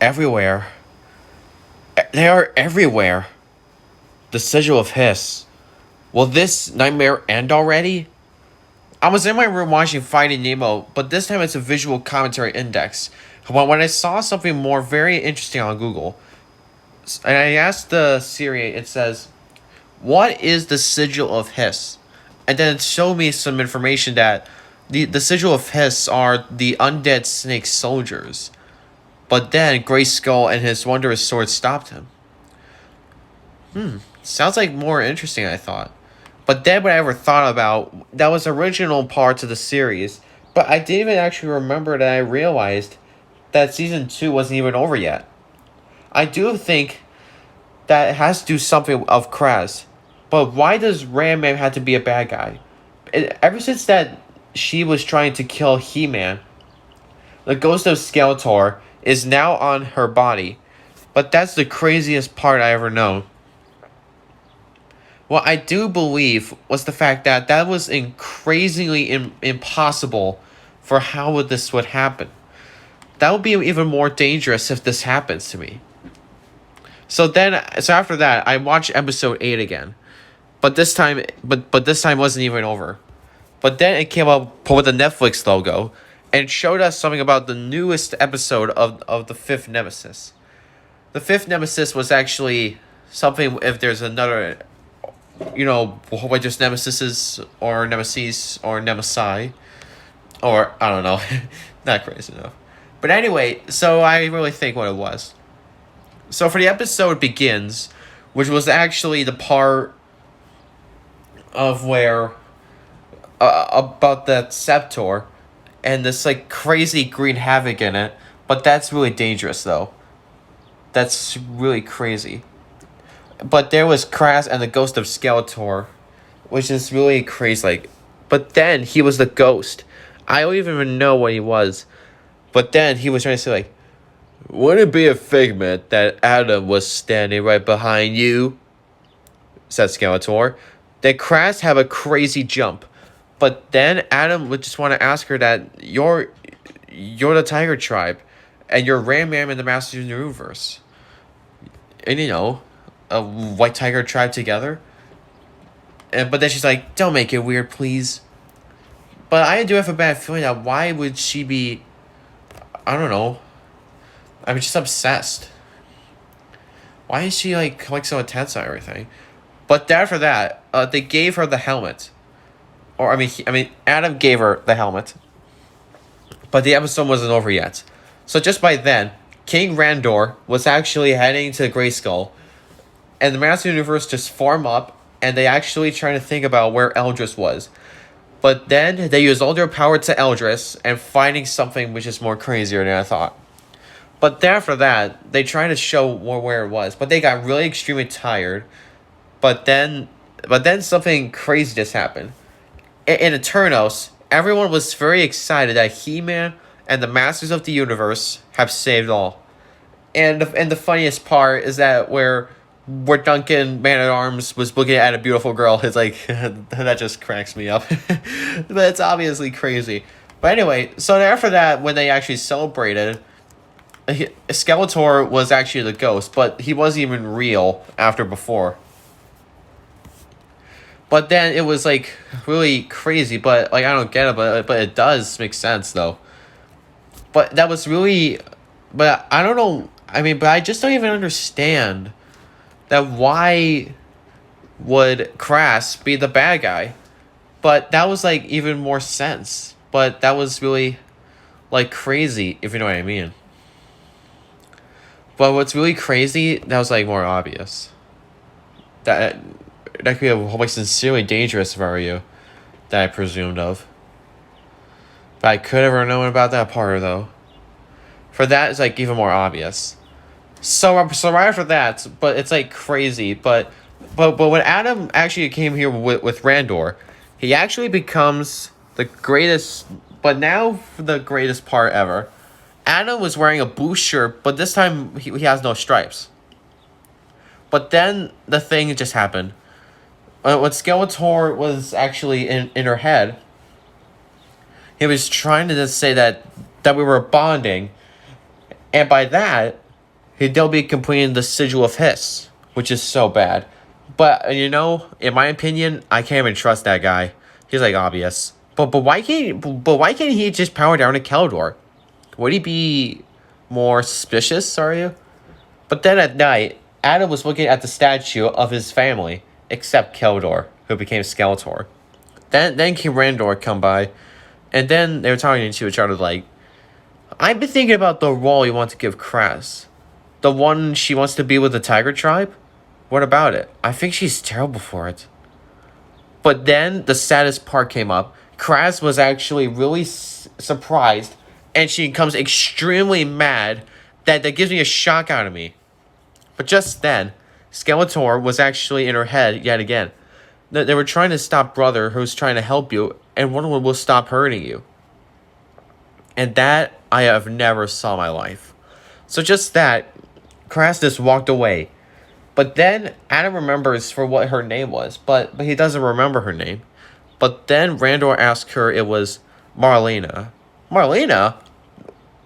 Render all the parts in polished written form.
everywhere. They are everywhere. The sigil of hiss. Will this nightmare end already? I was in my room watching Finding Nemo, but this time it's a visual commentary index. When I saw something more very interesting on Google, and I asked the Siri, it says, "What is the sigil of hiss?" And then it showed me some information that the sigil of hiss are the undead snake soldiers. But then Grey Skull and his wondrous sword stopped him. Sounds like more interesting than I thought. But then what I ever thought about, that was original parts of the series. But I didn't even actually remember that I realized that season 2 wasn't even over yet. I do think that it has to do something of Kraz. But why does Ram Man have to be a bad guy? Ever since that she was trying to kill He-Man, the ghost of Skeletor is now on her body. But that's the craziest part I ever know. What I do believe was the fact that that was crazily impossible for how this would happen. That would be even more dangerous if this happens to me. So after that, I watched episode 8 again. But this time wasn't even over. But then it came up with the Netflix logo and showed us something about the newest episode of the fifth Nemesis. The fifth Nemesis was actually something, if there's another, what just Nemesis or Nemesis or Nemesi, or I don't know, not crazy enough. But anyway, so I really think what it was. So for the episode begins, which was actually the part of where about that Sceptor and this like crazy green havoc in it, but that's really dangerous though. That's really crazy. But there was Kraz and the ghost of Skeletor, which is really crazy. But then he was the ghost. I don't even know what he was. But then he was trying to say wouldn't it be a figment that Adam was standing right behind you? Said Skeletor. Then Kraz had a crazy jump. But then Adam would just want to ask her that you're the Tiger Tribe, and you're Ram Man in the Masters of the Universe. And a White Tiger Tribe together. But then she's like, don't make it weird, please. But I do have a bad feeling that why would she be, I don't know. I mean, she's obsessed. Why is she so intense on everything? But after that, they gave her the helmet. Or Adam gave her the helmet. But the episode wasn't over yet. So just by then, King Randor was actually heading to Grayskull. And the Master Universe just formed up. And they actually trying to think about where Eldris was. But then they used all their power to Eldris. And finding something which is more crazier than I thought. But then after that, they tried to show more where it was. But they got really extremely tired. But then something crazy just happened. In Eternos, everyone was very excited that He-Man and the Masters of the Universe have saved all. And the funniest part is that where Duncan Man-at-Arms was looking at a beautiful girl, it's that just cracks me up. But it's obviously crazy. But anyway, so after that, when they actually celebrated, Skeletor was actually the ghost, but he wasn't even real after before. But then it was really crazy, but I don't get it, but it does make sense though. But that was really, but I don't know. But I just don't even understand that why would Kraz be the bad guy? But that was even more sense. But that was really crazy, if you know what I mean. But what's really crazy, that was more obvious. That could be a sincerely dangerous if I were you, that I presumed of. But I could have known about that part though. For that, it's even more obvious. So right after that, but it's crazy. But when Adam actually came here with Randor, he actually becomes the greatest. But now for the greatest part ever, Adam was wearing a blue shirt, but this time he has no stripes. But then the thing just happened. When Skeletor was actually in her head, he was trying to just say that we were bonding. And by that, they'll be completing the Sigil of Hiss, which is so bad. But in my opinion, I can't even trust that guy. He's like obvious. But why can't he just power down to Keldor? Would he be more suspicious? Are you? But then at night, Adam was looking at the statue of his family, except Keldor, who became Skeletor. Then King Randor come by, and then they were talking to each other like, I've been thinking about the role you want to give Kras. The one she wants to be with the Tiger Tribe? What about it? I think she's terrible for it. But then the saddest part came up. Kras was actually really surprised, and she becomes extremely mad. That gives me a shock out of me. But just then, Skeletor was actually in her head yet again. They were trying to stop brother who's trying to help you, and one will stop hurting you. And that I have never saw in my life. So just that, Kras just walked away. But then Adam remembers for what her name was, but he doesn't remember her name. But then Randor asked her it was Marlena. Marlena?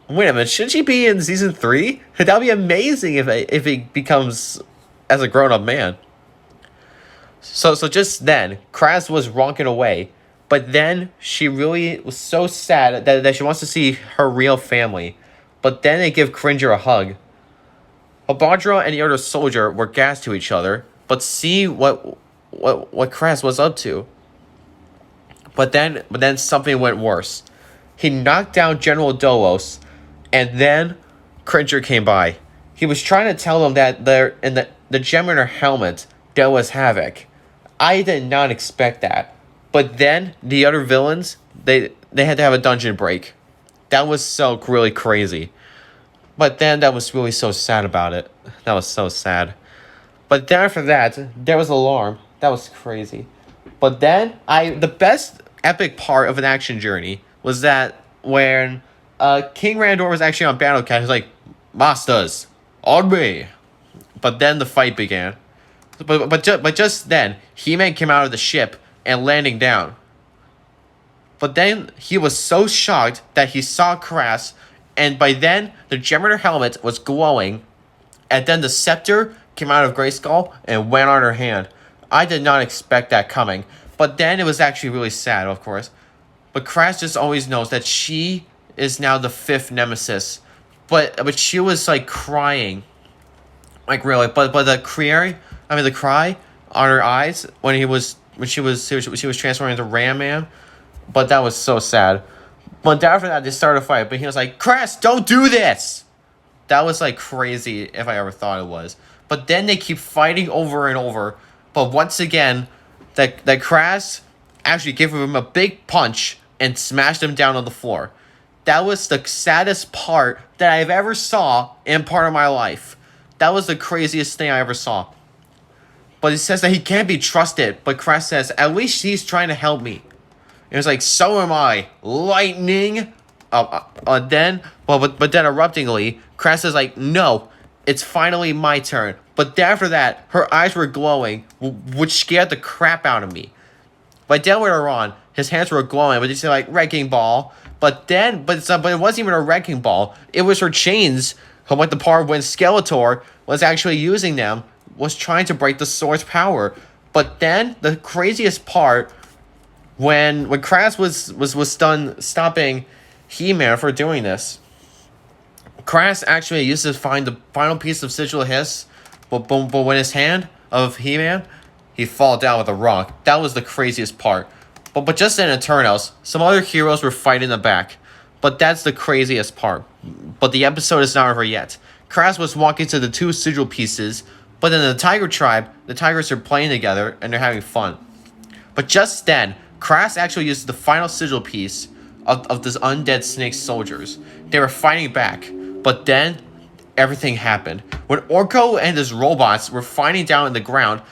Wait a minute, should she be in season 3? That would be amazing if he becomes as a grown-up man. So just then, Kras was ronking away. But then she really was so sad that she wants to see her real family. But then they give Cringer a hug. Abadra and the other soldier were gassed to each other, but see what Kras was up to. But then something went worse. He knocked down General Dolos, and then Cringer came by. He was trying to tell them that there in the gem in her helmet there was havoc. I did not expect that. But then the other villains they had to have a dungeon break. That was so really crazy. But then that was really so sad about it. That was so sad. But then after that, there was alarm. That was crazy. But then the best epic part of an action journey was that when King Randor was actually on Battle Cat, he was like, Masters, on me. But then the fight began. But just then, He-Man came out of the ship and landing down. But then he was so shocked that he saw Kras, and by then the Geminer helmet was glowing, and then the scepter came out of Grayskull and went on her hand. I did not expect that coming, but then it was actually really sad, of course. But Kras just always knows that she is now the 5th nemesis. But she was like crying, like really. But the cry on her eyes when she was transforming into Ram Man. But that was so sad. But after that, they started a fight. But he was like, Kras, don't do this! That was like crazy if I ever thought it was. But then they keep fighting over and over. But once again, that Kras actually gave him a big punch and smashed him down on the floor. That was the saddest part that I've ever saw in part of my life. That was the craziest thing I ever saw. But he says that he can't be trusted. But Kras says, at least he's trying to help me. It was like, so am I. Lightning. But then eruptingly, Kras is like, no, it's finally my turn. But after that, her eyes were glowing, which scared the crap out of me. But then later on, his hands were glowing, but they say like wrecking ball. But it wasn't even a wrecking ball. It was her chains. Like the part when Skeletor was actually using them, was trying to break the sword's power. But then the craziest part, when Kras was done stopping He-Man for doing this, Kras actually used to find the final piece of Sigil Hiss, but when his hand of He-Man, he fall down with a rock. That was the craziest part. But just in Eternals, some other heroes were fighting in the back. But that's the craziest part. But the episode is not over yet. Kras was walking to the 2 Sigil pieces, but in the Tiger Tribe, the Tigers are playing together and they're having fun. But just then, Kras actually used the final Sigil piece of this undead snake soldiers. They were fighting back, but then everything happened. When Orko and his robots were fighting down in the ground,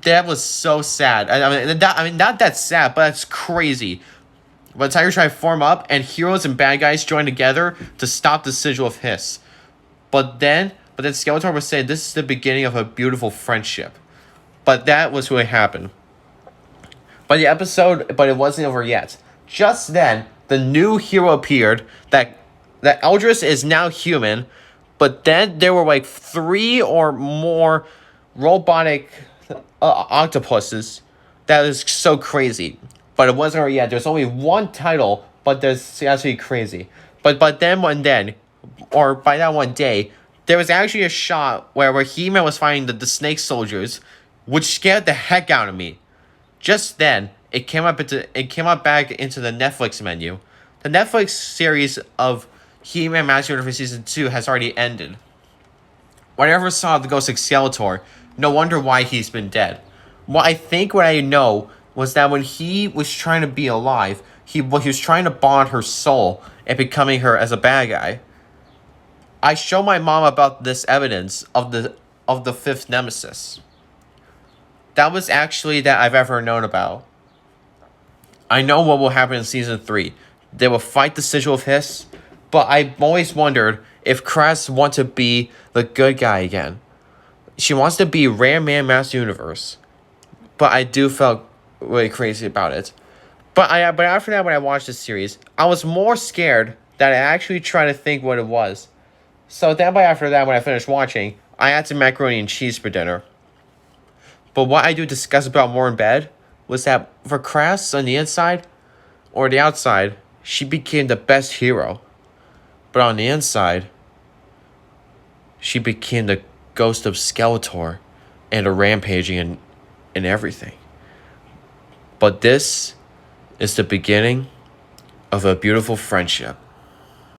that was so sad. I mean, not that sad, but it's crazy. But Tiger Tribe form up, and heroes and bad guys join together to stop the Sigil of Hiss. But then Skeletor was saying this is the beginning of a beautiful friendship. But that was what happened. But it wasn't over yet. Just then, the new hero appeared that Eldris is now human, But then there were like 3 or more robotic octopuses. That is so crazy. But it wasn't, yeah, there's only one title, but that's actually crazy. But then or by that one day, there was actually a shot where He-Man was fighting the snake soldiers, which scared the heck out of me. Just then, it came up back into the Netflix menu. The Netflix series of He-Man Master Universe Season 2 has already ended. When I ever saw the ghost of Skeletor, no wonder why he's been dead. What I know was that when he was trying to be alive, he was trying to bond her soul and becoming her as a bad guy. I show my mom about this evidence of the fifth nemesis. That was actually that I've ever known about. I know what will happen in season 3. They will fight the Sigil of Hiss, but I've always wondered if Cress wants to be the good guy again. She wants to be Ram Man Master Universe, but I do felt really crazy about it. But after that, when I watched this series, I was more scared that I actually tried to think what it was. So then, after that, when I finished watching, I had some macaroni and cheese for dinner. But what I do discuss about more in bed was that for Crass on the inside or the outside, she became the best hero. But on the inside, she became the ghost of Skeletor and a rampaging and everything. But this is the beginning of a beautiful friendship.